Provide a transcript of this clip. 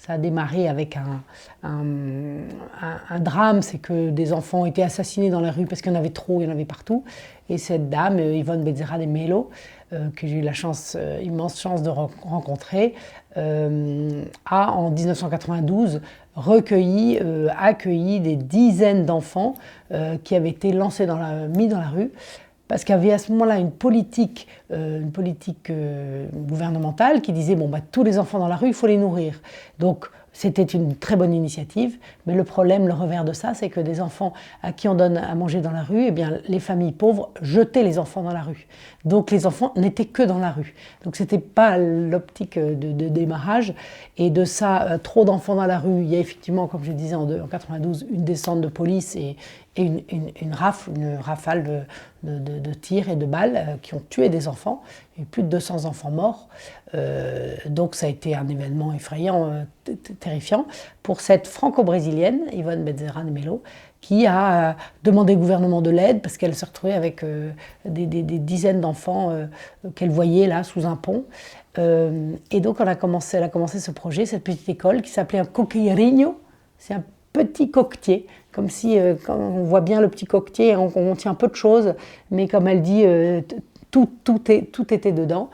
Ça a démarré avec un drame, c'est que des enfants ont été assassinés dans la rue parce qu'il y en avait trop, il y en avait partout. Et cette dame, Yvonne Becerra de Mello, que j'ai eu la immense chance de rencontrer, a en 1992 accueilli des dizaines d'enfants qui avaient été mis dans la rue, parce qu'il y avait à ce moment-là une politique gouvernementale qui disait bon, tous les enfants dans la rue, il faut les nourrir. Donc c'était une très bonne initiative, mais le problème, le revers de ça, c'est que des enfants à qui on donne à manger dans la rue, eh bien, les familles pauvres jetaient les enfants dans la rue. Donc les enfants n'étaient que dans la rue. Donc c'était pas l'optique de démarrage. Et de ça, trop d'enfants dans la rue, il y a effectivement, comme je disais en 92, une descente de police et une rafale de tirs et de balles qui ont tué des enfants. Il y a eu plus de 200 enfants morts. Donc ça a été un événement effrayant, terrifiant, pour cette franco-brésilienne, Yvonne Becerra de Mello, qui a demandé au gouvernement de l'aide parce qu'elle se retrouvait avec des dizaines d'enfants qu'elle voyait là sous un pont. Et donc elle a commencé ce projet, cette petite école qui s'appelait un coqueirinho. C'est un petit coquetier, comme si quand on voit bien le petit coquetier, on tient peu de choses, mais comme elle dit, tout était dedans.